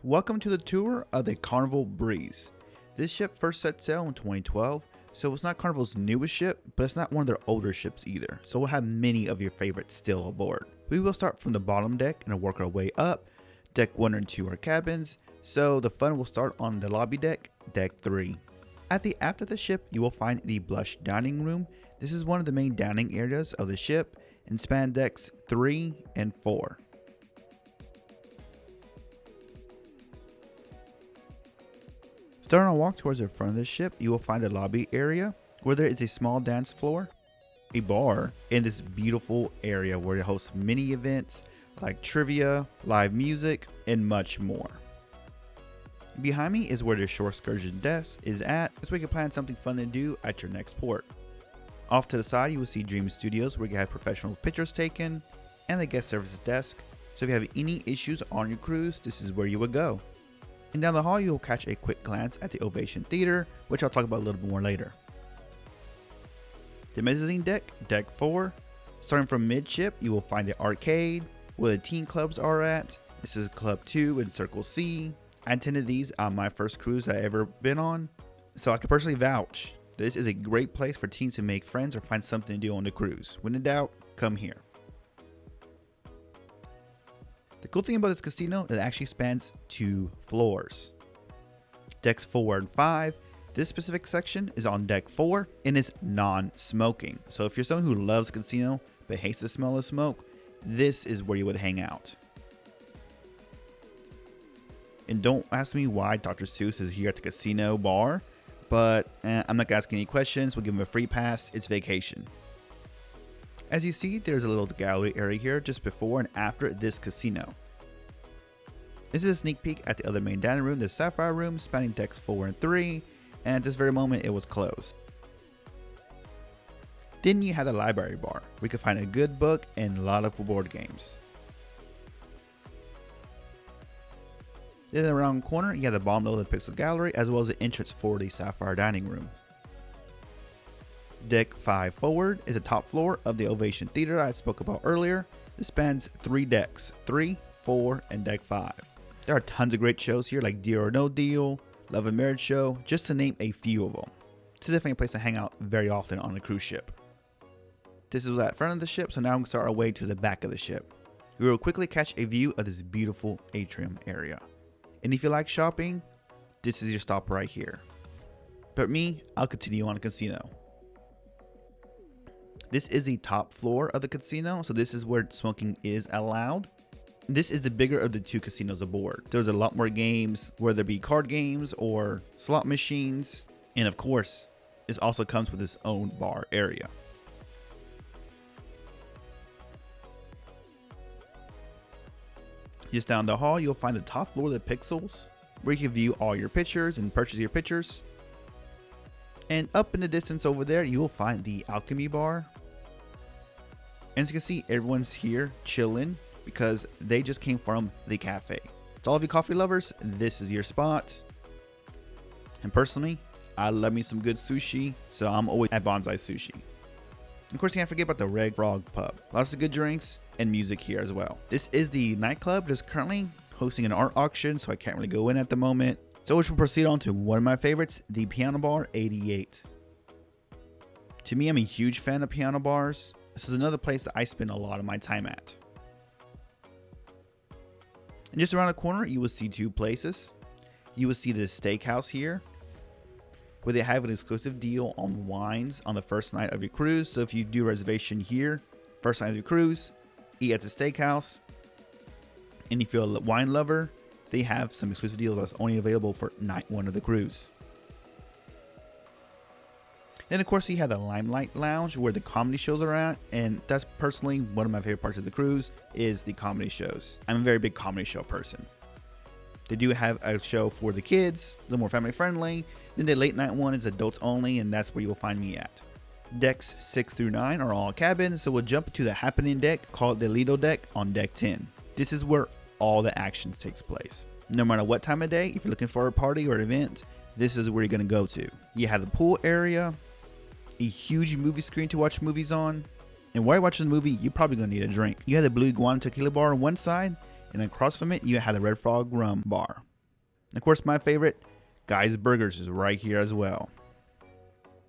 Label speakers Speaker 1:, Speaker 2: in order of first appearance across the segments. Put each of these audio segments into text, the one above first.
Speaker 1: Welcome to the tour of the Carnival Breeze. This ship first set sail in 2012, so it's not Carnival's newest ship, but it's not one of their older ships either, so we'll have many of your favorites still aboard. We will start from the bottom deck and work our way up. Deck 1 and 2 are cabins, so the fun will start on the lobby deck, Deck 3. At the aft of the ship, you will find the Blush Dining Room. This is one of the main dining areas of the ship and span decks 3 and 4. Starting our walk towards the front of the ship, you will find a lobby area where there is a small dance floor, a bar, and this beautiful area where it hosts many events like trivia, live music, and much more. Behind me is where the shore excursion desk is at, so we can plan something fun to do at your next port. Off to the side, you will see Dream Studios where you can have professional pictures taken, and the guest services desk, so if you have any issues on your cruise, this is where you would go. And down the hall, you will catch a quick glance at the Ovation Theater, which I'll talk about a little bit more later. The mezzanine deck, Deck 4. Starting from midship, you will find the arcade, where the teen clubs are at. This is Club 2 and Circle C. I attended these on my first cruise I ever been on, so I can personally vouch. This is a great place for teens to make friends or find something to do on the cruise. When in doubt, come here. The cool thing about this casino is it actually spans 2 floors. Decks 4 and 5. This specific section is on deck 4 and is non-smoking. So if you're someone who loves a casino but hates the smell of smoke, this is where you would hang out. And don't ask me why Dr. Seuss is here at the casino bar, but I'm not gonna ask any questions. We'll give him a free pass. It's vacation. As you see, there's a little gallery area here just before and after this casino. This is a sneak peek at the other main dining room, the Sapphire Room, spanning decks 4 and 3, and at this very moment it was closed. Then you have the library bar, where you can find a good book and a lot of board games. Then around the corner, you have the bottom level of the Pixel Gallery, as well as the entrance for the Sapphire Dining Room. Deck 5 forward is the top floor of the Ovation Theater I spoke about earlier. This spans 3 decks, 3, 4, and deck 5. There are tons of great shows here like Deal or No Deal, Love and Marriage Show, just to name a few of them. This is definitely a place to hang out very often on a cruise ship. This is at the front of the ship, so now we can start our way to the back of the ship. We will quickly catch a view of this beautiful atrium area. And if you like shopping, this is your stop right here. But me, I'll continue on the casino. This is the top floor of the casino, so this is where smoking is allowed. This is the bigger of the 2 casinos aboard. There's a lot more games, whether it be card games or slot machines. And of course, this also comes with its own bar area. Just down the hall, you'll find the top floor of the Pixels, where you can view all your pictures and purchase your pictures. And up in the distance over there, you will find the Alchemy Bar. And as you can see, everyone's here chilling because they just came from the cafe. To all of you coffee lovers, this is your spot. And personally, I love me some good sushi, so I'm always at Bonsai Sushi. Of course, you can't forget about the Red Frog Pub. Lots of good drinks and music here as well. This is the nightclub that's currently hosting an art auction, so I can't really go in at the moment. So we should proceed on to one of my favorites, the Piano Bar 88. To me, I'm a huge fan of piano bars. This is another place that I spend a lot of my time at. And just around the corner, you will see 2 places. You will see this steakhouse here, where they have an exclusive deal on wines on the first night of your cruise. So if you do a reservation here, first night of your cruise, eat at the steakhouse. And if you're a wine lover, they have some exclusive deals that's only available for night 1 of the cruise. Then of course you have the Limelight Lounge where the comedy shows are at, and that's personally one of my favorite parts of the cruise is the comedy shows. I'm a very big comedy show person. They do have a show for the kids, a little more family friendly. Then the late night one is adults only, and that's where you will find me at. Decks 6 through 9 are all cabins, so we'll jump to the happening deck called the Lido deck on deck 10. This is where all the action takes place. No matter what time of day, if you're looking for a party or an event, this is where you're going to go to. You have the pool area, a huge movie screen to watch movies on, and while you're watching the movie, you're probably going to need a drink. You have the Blue Iguana Tequila Bar on one side, and across from it, you have the Red Frog Rum Bar. And of course, my favorite, Guy's Burgers, is right here as well.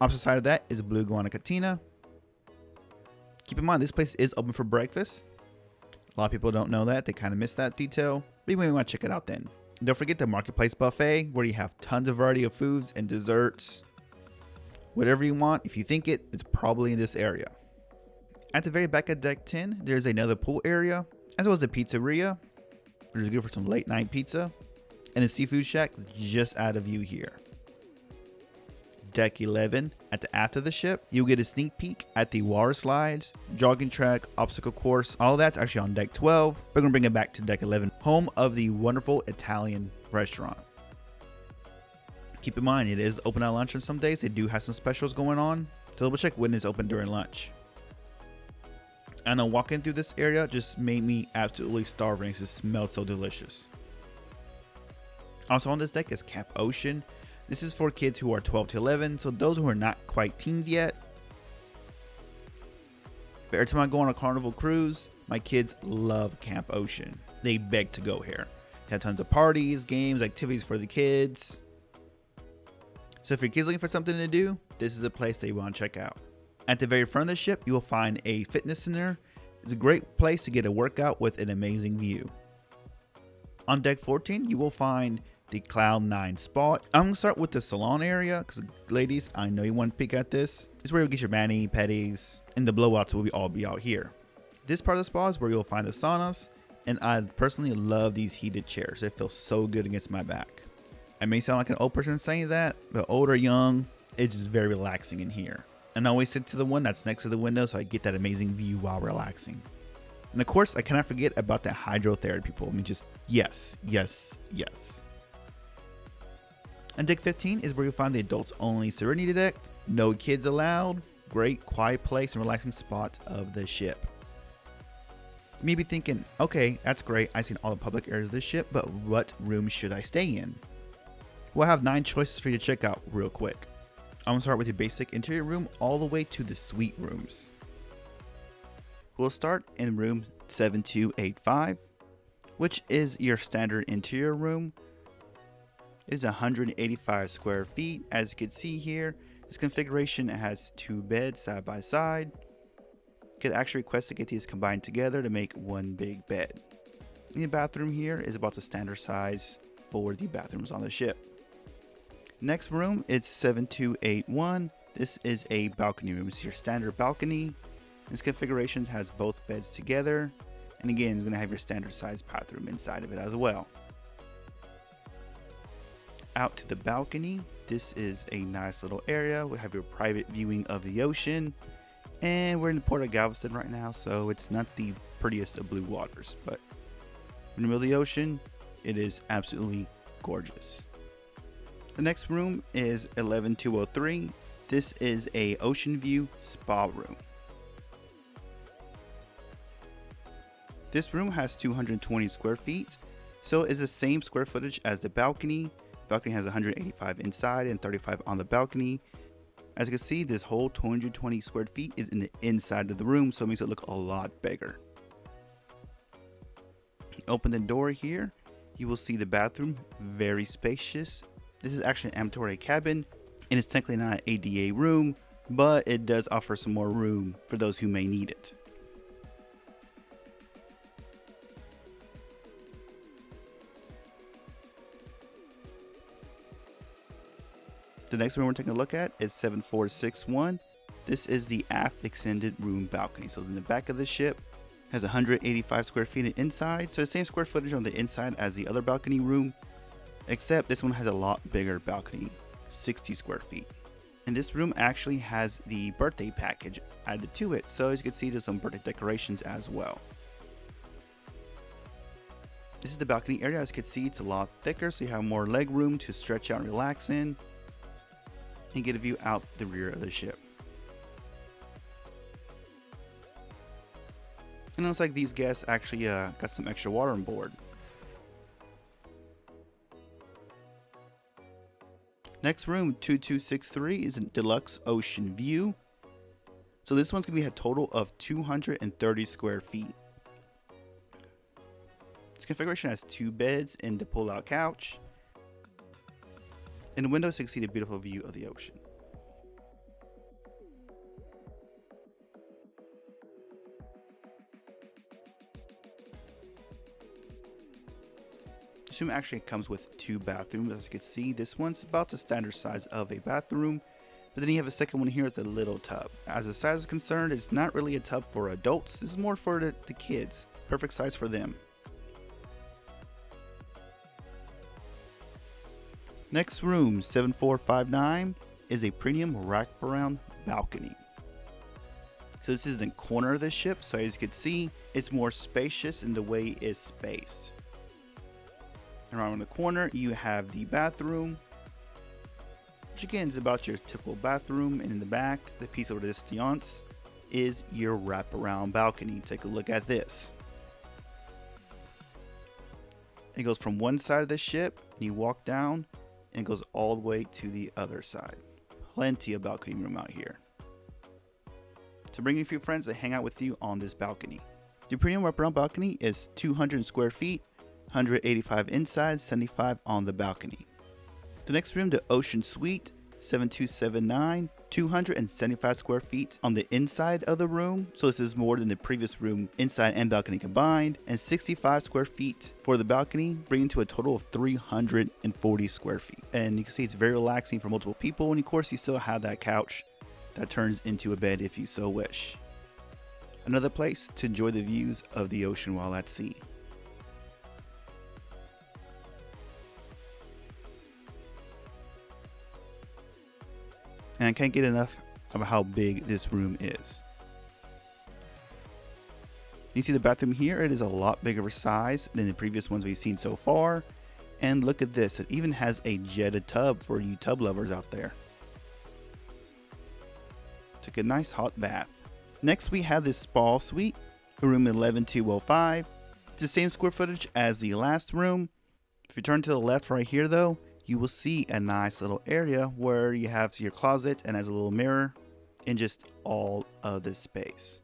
Speaker 1: Opposite side of that is Blue Iguana Cantina. Keep in mind, this place is open for breakfast. A lot of people don't know that. They kind of miss that detail. But you may want to check it out then. Don't forget the Marketplace Buffet, where you have tons of variety of foods and desserts. Whatever you want, if you think it, it's probably in this area. At the very back of Deck 10, there's another pool area, as well as a pizzeria, which is good for some late night pizza, and a seafood shack just out of view here. Deck 11, at the aft of the ship, you'll get a sneak peek at the water slides, jogging track, obstacle course. All of that's actually on Deck 12. We're going to bring it back to Deck 11, home of the wonderful Italian restaurant. Keep in mind, it is open at lunch on some days. They do have some specials going on. Double check when it's open during lunch. I know walking through this area just made me absolutely starving. It just smelled so delicious. Also on this deck is Camp Ocean. This is for kids who are 12 to 11, so those who are not quite teens yet. But every time I go on a Carnival cruise, my kids love Camp Ocean. They beg to go here. They have tons of parties, games, activities for the kids. So if your kids looking for something to do, this is a place that you want to check out. At the very front of the ship, you will find a fitness center. It's a great place to get a workout with an amazing view. On Deck 14, you will find the Cloud 9 spot. I'm going to start with the salon area because, ladies, I know you want to peek at this. This is where you'll get your mani, pedis, and the blowouts will all be out here. This part of the spa is where you'll find the saunas, and I personally love these heated chairs. They feel so good against my back. I may sound like an old person saying that, but old or young, it's just very relaxing in here. And I always sit to the one that's next to the window so I get that amazing view while relaxing. And of course, I cannot forget about that hydrotherapy pool. I mean, just yes, yes, yes. And Deck 15 is where you'll find the adults only Serenity deck. No kids allowed. Great quiet place and relaxing spot of the ship. You may be thinking, okay, that's great. I've seen all the public areas of the ship, but what room should I stay in? We'll have 9 choices for you to check out real quick. I'm going to start with your basic interior room all the way to the suite rooms. We'll start in room 7285, which is your standard interior room. It is 185 square feet. As you can see here, this configuration has 2 beds side by side. You could actually request to get these combined together to make one big bed. And the bathroom here is about the standard size for the bathrooms on the ship. Next room, it's 7281. This is a balcony room. It's your standard balcony. This configuration has both beds together. And again, it's going to have your standard size bathroom inside of it as well. Out to the balcony, this is a nice little area. We have your private viewing of the ocean. And we're in the port of Galveston right now, so it's not the prettiest of blue waters. But in the middle of the ocean, it is absolutely gorgeous. The next room is 11203. This is a ocean view spa room. This room has 220 square feet, so it's the same square footage as the balcony. Balcony has 185 inside and 35 on the balcony. As you can see, this whole 220 square feet is in the inside of the room, so it makes it look a lot bigger. Open the door here, you will see the bathroom, very spacious. This is actually an ambulatory cabin, and it's technically not an ADA room, but it does offer some more room for those who may need it. The next room we're taking a look at is 7461. This is the aft extended room balcony. So it's in the back of the ship, has 185 square feet inside. So the same square footage on the inside as the other balcony room, except this one has a lot bigger balcony, 60 square feet. And this room actually has the birthday package added to it. So as you can see, there's some birthday decorations as well. This is the balcony area. As you can see, it's a lot thicker, so you have more leg room to stretch out and relax in, and get a view out the rear of the ship. And it looks like these guests actually got some extra water on board. Next room, 2263, is a deluxe ocean view. So this one's gonna be a total of 230 square feet. This configuration has 2 beds and the pull-out couch. In the windows, you can see the beautiful view of the ocean. This room actually comes with 2 bathrooms. As you can see, this one's about the standard size of a bathroom, but then you have a second one here with a little tub. As the size is concerned, it's not really a tub for adults. This is more for the kids. Perfect size for them. Next room, 7459, is a premium wraparound balcony. So this is the corner of the ship, so as you can see, it's more spacious in the way it's spaced. Around the corner, you have the bathroom, which again is about your typical bathroom, and in the back, the piece of resistance is your wraparound balcony. Take a look at this. It goes from one side of the ship, and you walk down, and it goes all the way to the other side. Plenty of balcony room out here. So bring a few friends to hang out with you on this balcony. The premium wraparound balcony is 200 square feet, 185 inside, 75 on the balcony. The next room, the Ocean Suite, 7279, 275 square feet on the inside of the room. So this is more than the previous room, inside and balcony combined, and 65 square feet for the balcony, bringing to a total of 340 square feet. And you can see it's very relaxing for multiple people. And of course, you still have that couch that turns into a bed if you so wish. Another place to enjoy the views of the ocean while at sea. And I can't get enough of how big this room is. You see the bathroom here, it is a lot bigger of a size than the previous ones we've seen so far. And look at this, it even has a jetted tub for you tub lovers out there. Took a nice hot bath. Next we have this spa suite, room 11205. It's the same square footage as the last room. If you turn to the left right here though, you will see a nice little area where you have your closet and has a little mirror in just all of this space.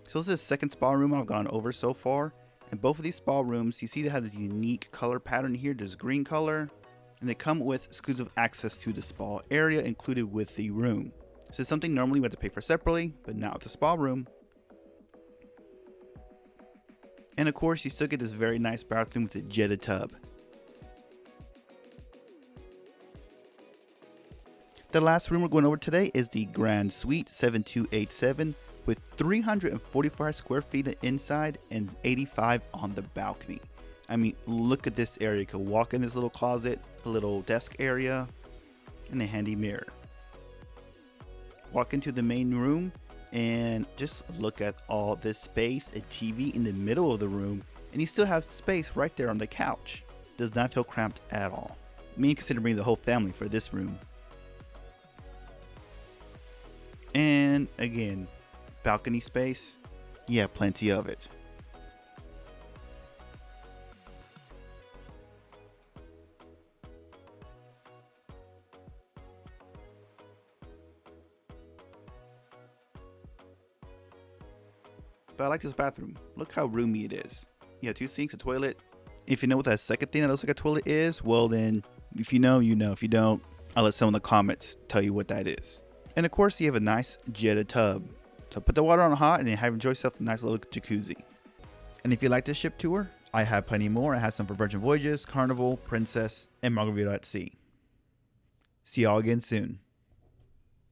Speaker 1: So this is the second spa room I've gone over so far. And both of these spa rooms, you see they have this unique color pattern here, this green color. And they come with exclusive access to the spa area included with the room. This is something normally we have to pay for separately, but not with the spa room. And of course, you still get this very nice bathroom with a jetted tub. The last room we're going over today is the Grand Suite 7287 with 345 square feet inside and 85 on the balcony. I mean, look at this area. You can walk in this little closet, the little desk area, and a handy mirror. Walk into the main room and just look at all this space, a TV in the middle of the room, and you still have space right there on the couch. Does not feel cramped at all. Me consider bringing the whole family for this room. And again, balcony space, yeah, plenty of it. But I like this bathroom. Look how roomy it is. You have 2 sinks, a toilet. If you know what that second thing that looks like a toilet is, well then, if you know, you know. If you don't, I'll let someone in the comments tell you what that is. And of course, you have a nice jetted tub. So put the water on hot and have enjoy yourself a nice little jacuzzi. And if you like this ship tour, I have plenty more. I have some for Virgin Voyages, Carnival, Princess, and Margaritaville at Sea. See y'all again soon.